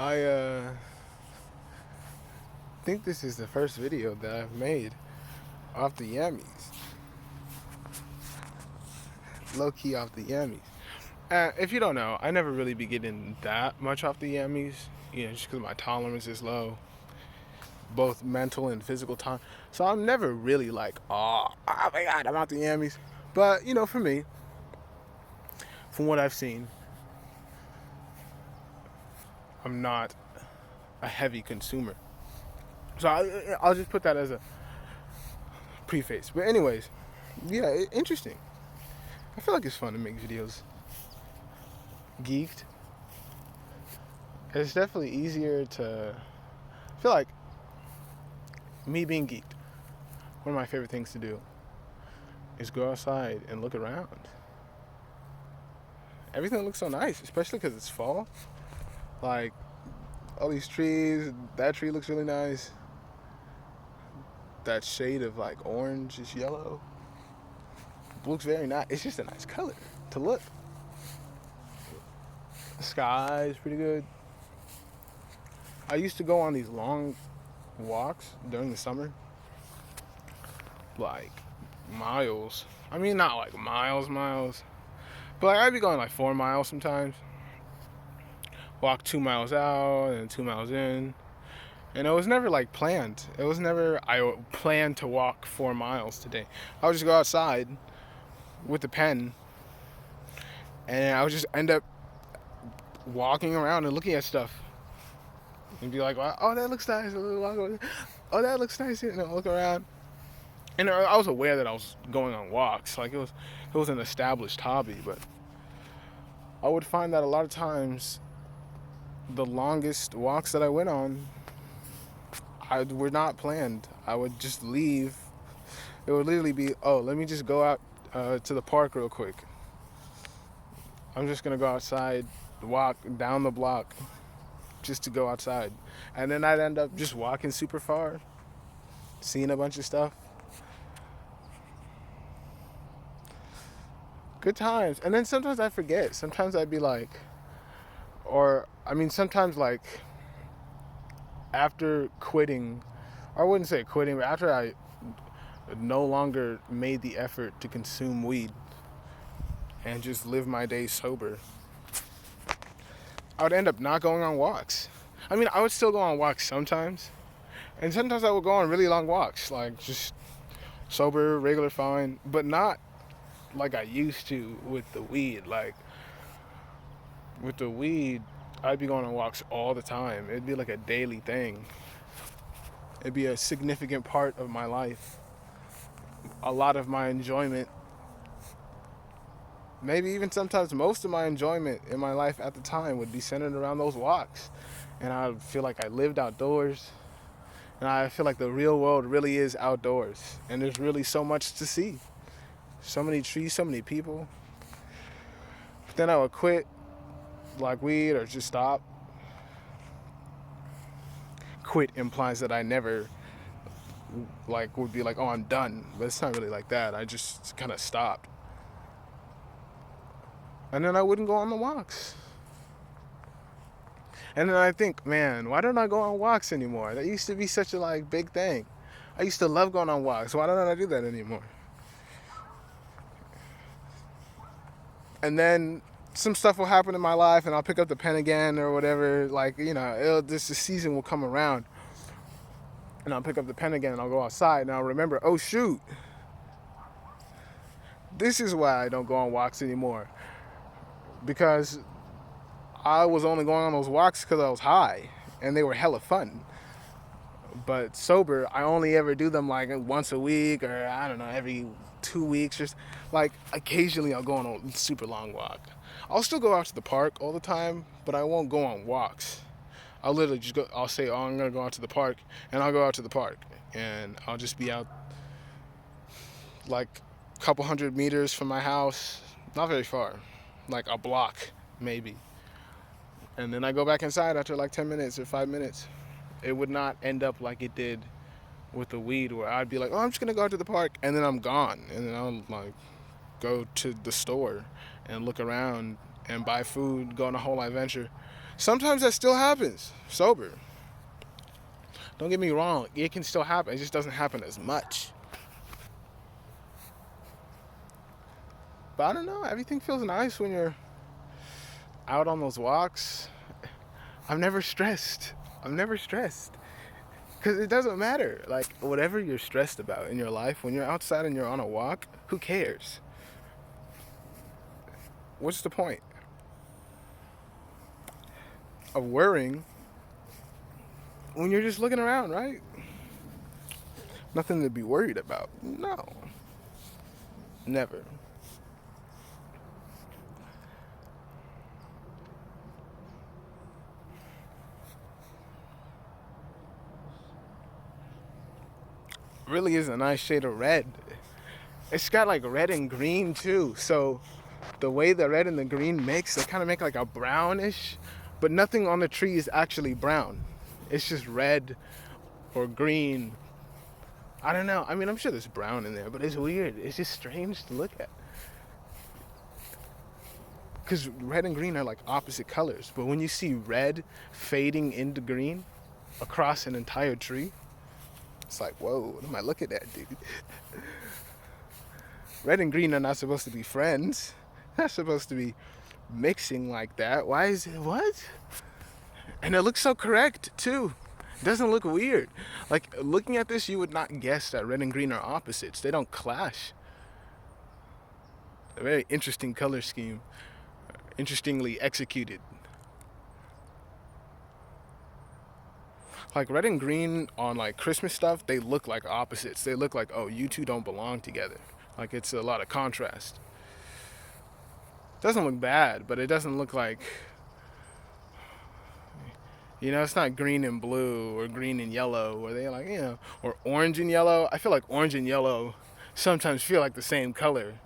I think this is the first video that I've made off the yammies. Low key off the yammies. If you don't know, I never really be getting that much off the yammies. Just because my tolerance is low, both mental and physical time. So I'm never really like, oh my god, I'm out the yammies. But for me, from what I've seen, I'm not a heavy consumer. So I'll just put that as a preface. But anyways, yeah, interesting. I feel like it's fun to make videos. Geeked. It's definitely easier to. I feel like me being geeked, one of my favorite things to do is go outside and look around. Everything looks so nice, especially because it's fall. Like, all these trees, that tree looks really nice. That shade of like orange is yellow. Looks very nice. It's just a nice color to look. The sky is pretty good. I used to go on these long walks during the summer, like miles. I mean, not like miles, but like, I'd be going like 4 miles sometimes. Walk 2 miles out and 2 miles in, and it was never like planned. It was never I planned to walk 4 miles today. I would just go outside with the pen, and I would just end up walking around and looking at stuff and be like, oh, that looks nice. Oh, that looks nice. Look around. And I was aware that I was going on walks. Like, it was an established hobby, but I would find that a lot of times the longest walks that I went on were not planned. I would just leave. It would literally be, let me just go out to the park real quick. I'm just going to go outside, walk down the block just to go outside. And then I'd end up just walking super far, seeing a bunch of stuff. Good times. And then sometimes I forget. Sometimes I'd be like, sometimes like after quitting, or I wouldn't say quitting, but after I no longer made the effort to consume weed and just live my days sober, I would end up not going on walks. I would still go on walks sometimes, and sometimes I would go on really long walks, like just sober, regular, fine, but not like I used to with the weed. Like, with the weed, I'd be going on walks all the time. It'd be like a daily thing. It'd be a significant part of my life. A lot of my enjoyment, maybe even sometimes most of my enjoyment in my life at the time, would be centered around those walks. And I would feel like I lived outdoors. And I feel like the real world really is outdoors. And there's really so much to see. So many trees, so many people. But then I would quit, like weed, or just stop. Quit implies that I never would be like, oh, I'm done. But it's not really like that. I just kind of stopped. And then I wouldn't go on the walks. And then I think, man, why don't I go on walks anymore? That used to be such a big thing. I used to love going on walks. Why don't I do that anymore? And then some stuff will happen in my life, and I'll pick up the pen again or whatever. The season will come around, and I'll pick up the pen again, and I'll go outside, and I'll remember, oh shoot, this is why I don't go on walks anymore. Because I was only going on those walks because I was high, and they were hella fun. But sober, I only ever do them like once a week, or I don't know, every 2 weeks. Just like occasionally I'll go on a super long walk. I'll still go out to the park all the time, but I won't go on walks. I'll literally just go, I'll say, I'm going to go out to the park, and I'll go out to the park. And I'll just be out like a couple 100 meters from my house, not very far, like a block maybe. And then I go back inside after like 10 minutes or 5 minutes. It would not end up like it did with the weed, where I'd be like, I'm just going to go out to the park, and then I'm gone. And then I'll go to the store and look around and buy food, go on a whole adventure. Sometimes that still happens sober. Don't get me wrong, it can still happen. It just doesn't happen as much. But I don't know, everything feels nice when you're out on those walks. I'm never stressed. Because it doesn't matter. Like, whatever you're stressed about in your life, when you're outside and you're on a walk, who cares? What's the point of worrying when you're just looking around, right? Nothing to be worried about. No. Never. Really is a nice shade of red. It's got like red and green too. So the way the red and the green mix, they kind of make like a brownish, but nothing on the tree is actually brown. It's just red or green. I don't know. I mean, I'm sure there's brown in there, but it's weird. It's just strange to look at. Because red and green are like opposite colors. But when you see red fading into green across an entire tree, it's like, whoa, what am I looking at, dude? Red and green are not supposed to be friends. They're not supposed to be mixing like that. Why is it, what? And it looks so correct, too. It doesn't look weird. Like, looking at this, you would not guess that red and green are opposites. They don't clash. A very interesting color scheme. Interestingly executed. Like red and green on like Christmas stuff, they look like opposites. They look like, oh, you two don't belong together. Like it's a lot of contrast. Doesn't look bad, but it doesn't look like, you know, it's not green and blue or green and yellow, or they like, you know, or orange and yellow. I feel like orange and yellow sometimes feel like the same color.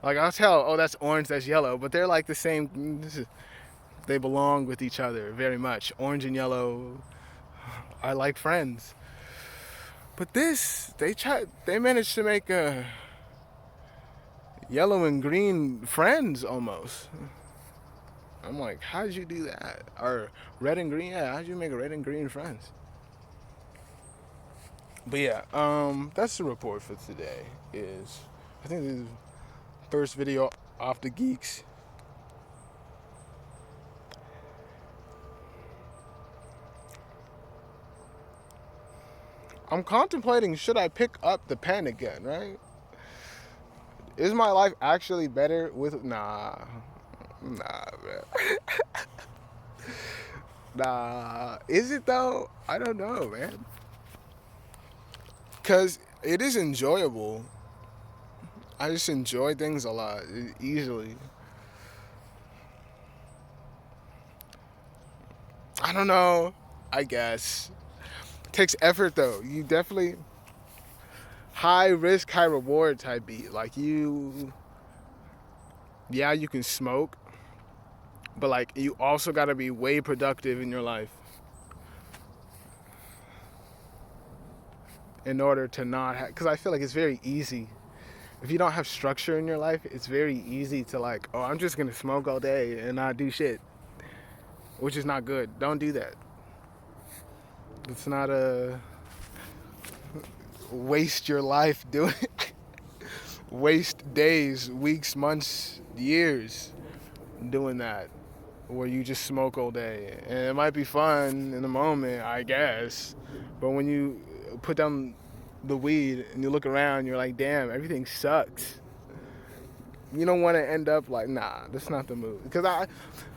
Like I'll tell, oh, that's orange, that's yellow, but they're like the same. They belong with each other very much. Orange and yellow are like friends. But this, they managed to make yellow and green friends almost. I'm like, how'd you do that? Or red and green, yeah, how'd you make red and green friends? But yeah, that's the report for today. I think this is the first video off the Geeks. I'm contemplating, should I pick up the pen again, right? Is my life actually better with, nah, man. Nah, is it though? I don't know, man. Because it is enjoyable. I just enjoy things a lot, easily. I don't know, I guess. It takes effort though. You definitely, high risk, high reward type beat. Like yeah, you can smoke, but like you also gotta be way productive in your life in order to not have, because I feel like it's very easy. If you don't have structure in your life, it's very easy to like, oh, I'm just gonna smoke all day and not do shit, which is not good. Don't do that. It's not a waste your life doing it. Waste days, weeks, months, years doing that, where you just smoke all day. And it might be fun in the moment, I guess, but when you put down the weed and you look around, you're like, damn, everything sucks. You don't want to end up like, nah, that's not the move. Because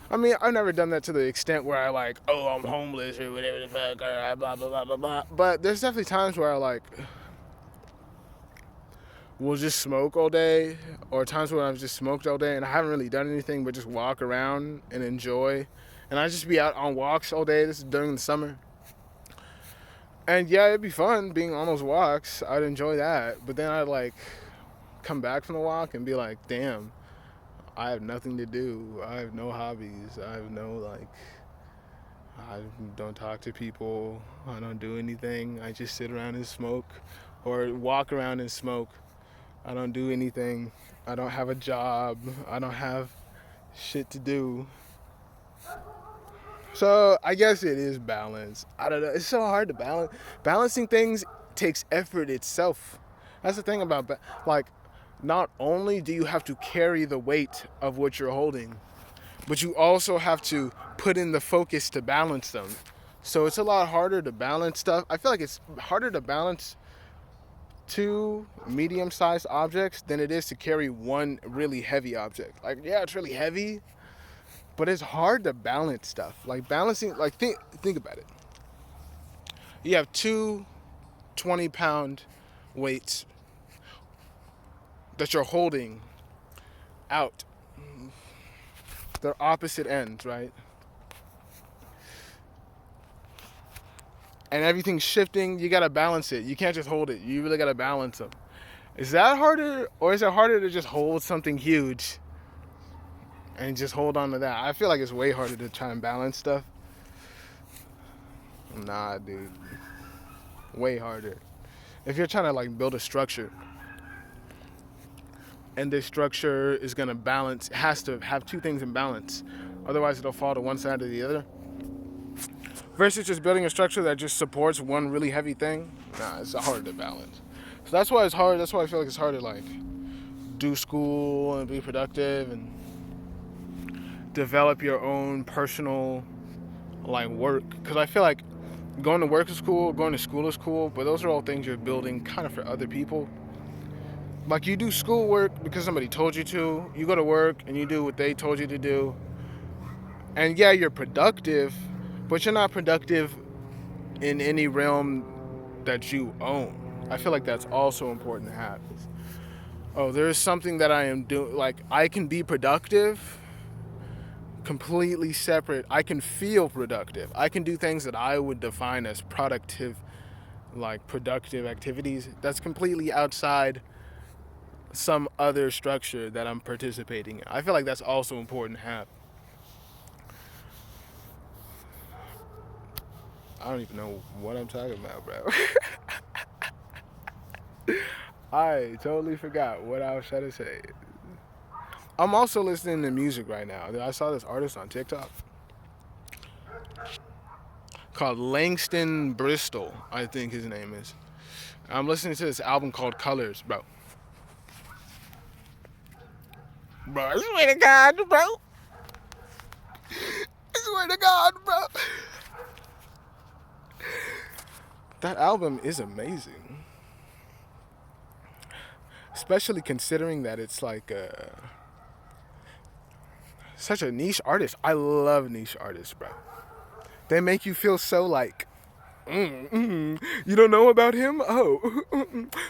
I mean, I've never done that to the extent where I like, oh, I'm homeless or whatever the fuck, or blah, blah, blah, blah, blah. But there's definitely times where I like, will just smoke all day, or times where I've just smoked all day and I haven't really done anything but just walk around and enjoy. And I just be out on walks all day. This is during the summer. And yeah, it'd be fun being on those walks. I'd enjoy that. But then I'd like come back from the walk and be like, damn, I have nothing to do. I have no hobbies. I have no like, I don't talk to people. I don't do anything. I just sit around and smoke or walk around and smoke. I don't do anything. I don't have a job. I don't have shit to do. So I guess it is balance. I don't know. It's so hard to balance. Balancing things takes effort itself. That's the thing about like, not only do you have to carry the weight of what you're holding, but you also have to put in the focus to balance them. So it's a lot harder to balance stuff. I feel like it's harder to balance two medium-sized objects than it is to carry one really heavy object. Like, yeah, it's really heavy, but it's hard to balance stuff. Like balancing, like think about it. You have two 20-pound weights that you're holding out. They're opposite ends, right? And everything's shifting. You gotta balance it. You can't just hold it. You really gotta balance them. Is that harder, or is it harder to just hold something huge and just hold on to that? I feel like it's way harder to try and balance stuff. Nah, dude. Way harder. If you're trying to like build a structure, and this structure is gonna balance, has to have two things in balance, otherwise it'll fall to one side or the other. Versus just building a structure that just supports one really heavy thing, nah, it's hard to balance. So that's why it's hard. That's why I feel like it's hard to like do school and be productive and develop your own personal like work. Because I feel like going to work is cool, going to school is cool, but those are all things you're building kind of for other people. Like, you do schoolwork because somebody told you to. You go to work and you do what they told you to do. And yeah, you're productive, but you're not productive in any realm that you own. I feel like that's also important to have. Oh, there's something that I am doing. Like, I can be productive completely separate. I can feel productive. I can do things that I would define as productive, like productive activities. That's completely outside some other structure that I'm participating in. I feel like that's also important to have. I don't even know what I'm talking about, bro. I totally forgot what I was trying to say. I'm also listening to music right now. I saw this artist on TikTok called Langston Bristol, I think his name is. I'm listening to this album called Colors, bro. Bro, I swear to God, bro. I swear to God, bro. That album is amazing. Especially considering that it's like such a niche artist. I love niche artists, bro. They make you feel so like, you don't know about him? Oh,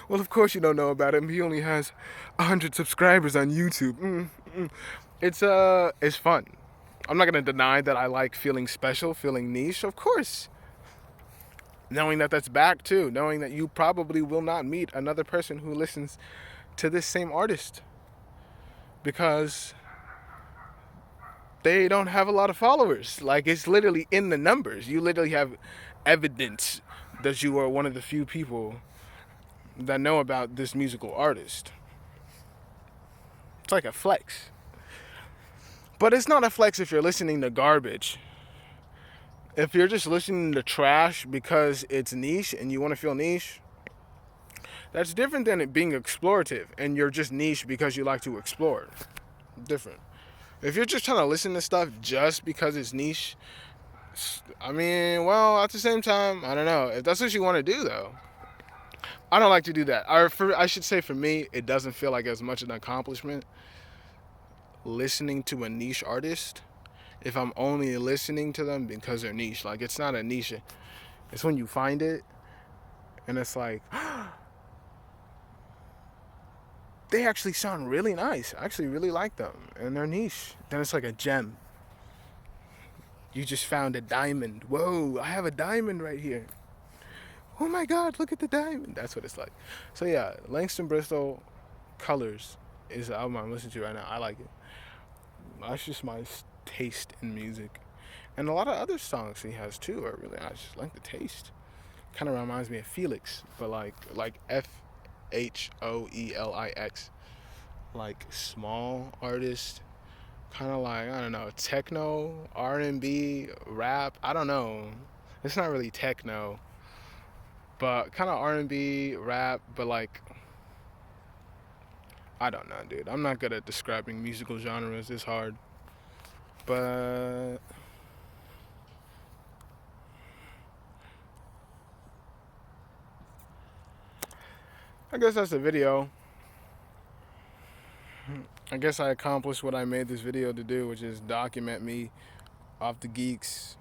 well, of course you don't know about him. He only has 100 subscribers on YouTube. It's fun. I'm not gonna deny that I like feeling special, feeling niche, of course. Knowing that that's back too, knowing that you probably will not meet another person who listens to this same artist because they don't have a lot of followers. Like, it's literally in the numbers. You literally have evidence that you are one of the few people that know about this musical artist. It's like a flex. But it's not a flex if you're listening to garbage. If you're just listening to trash because it's niche and you want to feel niche, that's different than it being explorative and you're just niche because you like to explore. Different. If you're just trying to listen to stuff just because it's niche, I mean, well, at the same time, I don't know. If that's what you want to do, though, I don't like to do that. Or I should say, for me, it doesn't feel like as much an accomplishment listening to a niche artist if I'm only listening to them because they're niche. Like, it's not a niche. It's when you find it and it's like, they actually sound really nice. I actually really like them and they're niche. Then it's like a gem. You just found a diamond. Whoa, I have a diamond right here. Oh my God, look at the diamond. That's what it's like. So yeah, Langston Bristol, Colors is the album I'm listening to right now. I like it. That's just my taste in music. And a lot of other songs he has too are really nice. I just like the taste. Kind of reminds me of Felix, but like FHOELIX. Like, small artist, kind of like, I don't know, techno, R&B, rap. I don't know. It's not really techno, but kind of R&B, rap, but like I don't know, dude. I'm not good at describing musical genres. It's hard. But I guess that's the video. I guess I accomplished what I made this video to do, which is document me off the geeks